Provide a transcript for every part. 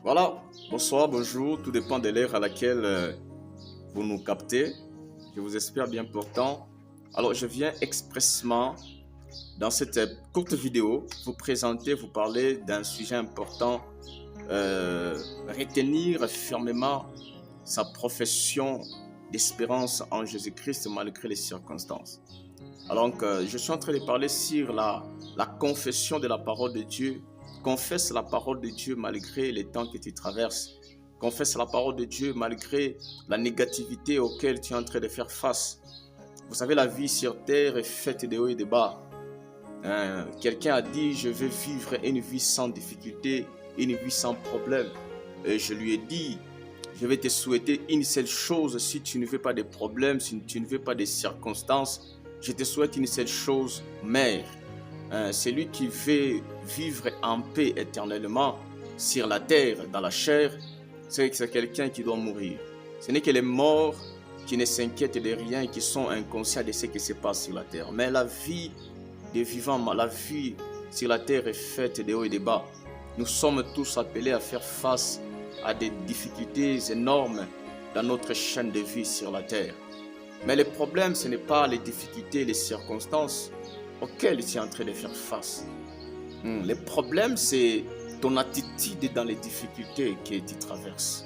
Voilà, bonsoir, bonjour, tout dépend de l'heure à laquelle vous nous captez. Je vous espère bien pourtant. Alors, je viens expressément dans cette courte vidéo vous présenter, vous parler d'un sujet important, retenir fermement sa profession d'espérance en Jésus-Christ malgré les circonstances. Alors, je suis en train de parler sur la confession de la parole de Dieu. Confesse la parole de Dieu malgré les temps que tu traverses. Confesse la parole de Dieu malgré la négativité auquel tu es en train de faire face. Vous savez, la vie sur terre est faite de hauts et de bas. Quelqu'un a dit, je veux vivre une vie sans difficulté, une vie sans problème. Et je lui ai dit, je vais te souhaiter une seule chose, si tu ne veux pas de problèmes, si tu ne veux pas de circonstances, je te souhaite une seule chose, mère. Celui qui veut vivre en paix éternellement sur la terre, dans la chair, c'est quelqu'un qui doit mourir. Ce n'est que les morts qui ne s'inquiètent de rien et qui sont inconscients de ce qui se passe sur la terre. Mais la vie des vivants, la vie sur la terre est faite de hauts et de bas. Nous sommes tous appelés à faire face à des difficultés énormes dans notre chaîne de vie sur la terre. Mais le problème, ce n'est pas les difficultés, les circonstances auxquelles tu es en train de faire face. Le problème, c'est ton attitude dans les difficultés que tu traverses.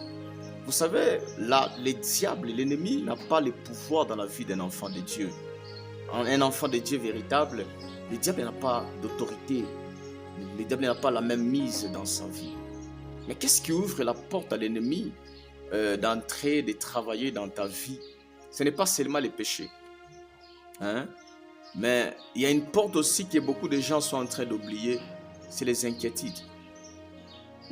Vous savez, le diable, l'ennemi n'a pas le pouvoir dans la vie d'un enfant de Dieu. Un enfant de Dieu véritable, le diable n'a pas d'autorité. Le diable n'a pas la même mise dans sa vie. Mais qu'est-ce qui ouvre la porte à l'ennemi d'entrer, de travailler dans ta vie? Ce n'est pas seulement les péchés. Mais il y a une porte aussi que beaucoup de gens sont en train d'oublier, c'est les inquiétudes.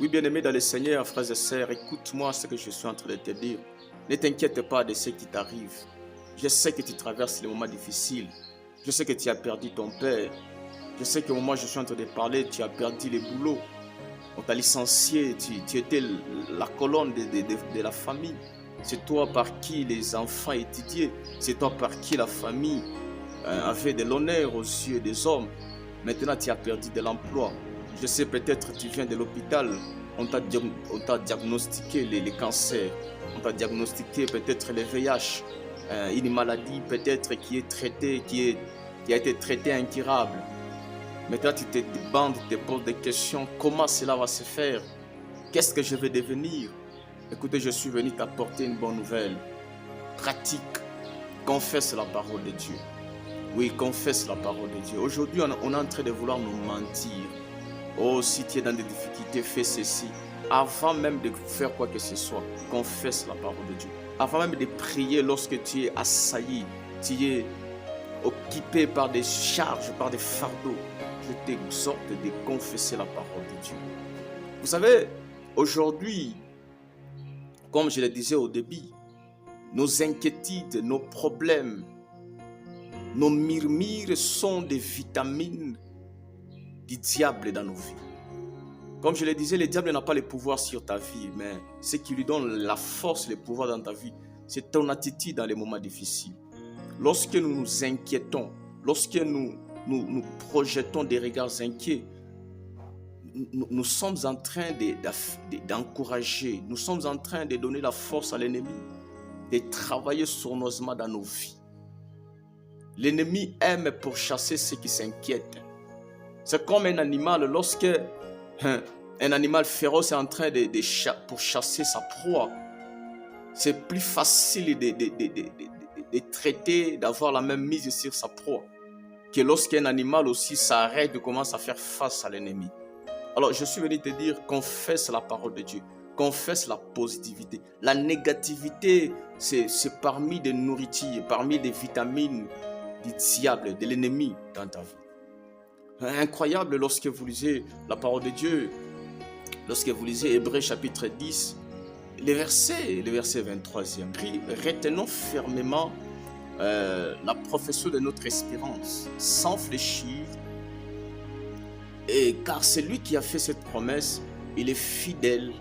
Oui, bien-aimé dans le Seigneur, frères et sœurs, écoute-moi ce que je suis en train de te dire. Ne t'inquiète pas de ce qui t'arrive. Je sais que tu traverses les moments difficiles. Je sais que tu as perdu ton père. Je sais qu'au moment où je suis en train de parler, tu as perdu le boulot. On t'a licencié, tu étais la colonne de la famille. C'est toi par qui les enfants étudiaient. C'est toi par qui la famille avait de l'honneur aux yeux des hommes. Maintenant, tu as perdu de l'emploi. Je sais, peut-être tu viens de l'hôpital. On t'a diagnostiqué les cancers. On t'a diagnostiqué peut-être le VIH. Une maladie peut-être qui a été traitée incurable. Maintenant, tu te demandes, tu te poses des questions. Comment cela va se faire? Qu'est-ce que je vais devenir? Écoutez, je suis venu t'apporter une bonne nouvelle. Pratique. Confesse la parole de Dieu. Oui, confesse la parole de Dieu. Aujourd'hui, on est en train de vouloir nous mentir. Oh, si tu es dans des difficultés, fais ceci. Avant même de faire quoi que ce soit, confesse la parole de Dieu. Avant même de prier lorsque tu es assailli, tu es occupé par des charges, par des fardeaux, je t'exhorte de confesser la parole de Dieu. Vous savez, aujourd'hui, comme je le disais au début, nos inquiétudes, nos problèmes, nos murmures sont des vitamines du diable dans nos vies. Comme je le disais, le diable n'a pas le pouvoir sur ta vie, mais ce qui lui donne la force, le pouvoir dans ta vie, c'est ton attitude dans les moments difficiles. Lorsque nous nous inquiétons, lorsque nous projetons des regards inquiets, nous sommes en train d'encourager, nous sommes en train de donner la force à l'ennemi, de travailler sournoisement dans nos vies. L'ennemi aime pourchasser ceux qui s'inquiètent. C'est comme un animal, lorsque un animal féroce est en train de pourchasser sa proie, c'est plus facile de traiter, d'avoir la même mise sur sa proie, que lorsqu'un animal aussi s'arrête et commence à faire face à l'ennemi. Alors je suis venu te dire, confesse la parole de Dieu, confesse la positivité. La négativité, c'est parmi des nourritures, parmi des vitamines du diable, de l'ennemi dans ta vie. Incroyable lorsque vous lisez la parole de Dieu, lorsque vous lisez Hébreux chapitre 10, le verset 23e. Retenons fermement la profession de notre espérance, sans fléchir, car c'est lui qui a fait cette promesse, il est fidèle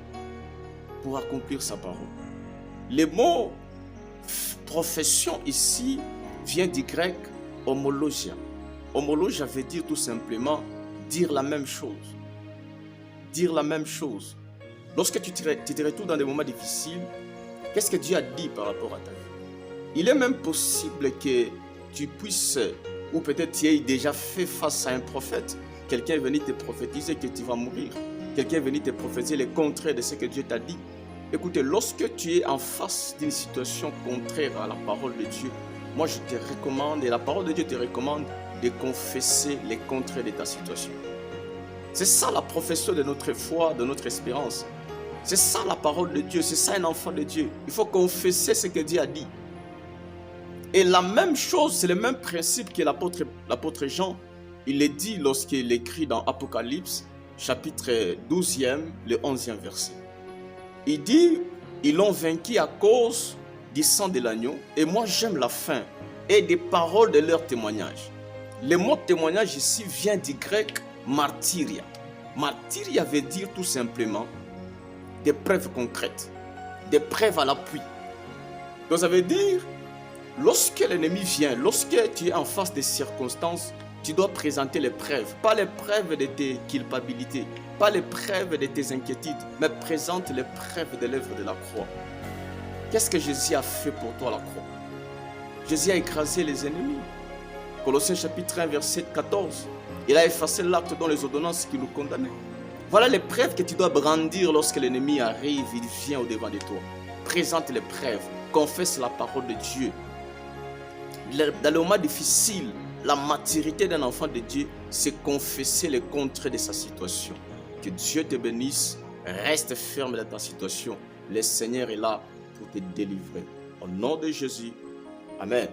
pour accomplir sa parole. Le mot profession ici vient du grec homologia. Homologia veut dire tout simplement dire la même chose. Dire la même chose. Lorsque tu te retrouves dans des moments difficiles, qu'est-ce que Dieu a dit par rapport à ta vie? Il est même possible que tu puisses, ou peut-être tu aies déjà fait face à un prophète. Quelqu'un est venu te prophétiser que tu vas mourir. Quelqu'un est venu te prophétiser le contraire de ce que Dieu t'a dit. Écoutez, lorsque tu es en face d'une situation contraire à la parole de Dieu, moi je te recommande, et la parole de Dieu te recommande, de confesser les contraires de ta situation. C'est ça la profession de notre foi, de notre espérance. C'est ça la parole de Dieu, c'est ça un enfant de Dieu. Il faut confesser ce que Dieu a dit. Et la même chose, c'est le même principe que l'apôtre Jean, il est dit lorsqu'il écrit dans Apocalypse, chapitre 12e, le 11e verset. Il dit, ils l'ont vaincu à cause du sang de l'agneau, et moi j'aime la fin et des paroles de leur témoignage. Le mot témoignage ici vient du grec martyria. Martyria veut dire tout simplement des preuves concrètes, des preuves à l'appui. Donc ça veut dire, lorsque l'ennemi vient, lorsque tu es en face des circonstances, tu dois présenter les preuves, pas les preuves de tes culpabilités, pas les preuves de tes inquiétudes, mais présente les preuves de l'œuvre de la croix. Qu'est-ce que Jésus a fait pour toi à la croix? Jésus a écrasé les ennemis. Colossiens chapitre 1, verset 14. Il a effacé l'acte dans les ordonnances qui nous condamnaient. Voilà les preuves que tu dois brandir lorsque l'ennemi arrive, il vient au-devant de toi. Présente les preuves, confesse la parole de Dieu. Dans le moment difficile, la maturité d'un enfant de Dieu, c'est confesser le contraire de sa situation. Que Dieu te bénisse, reste ferme dans ta situation. Le Seigneur est là pour te délivrer. Au nom de Jésus, Amen.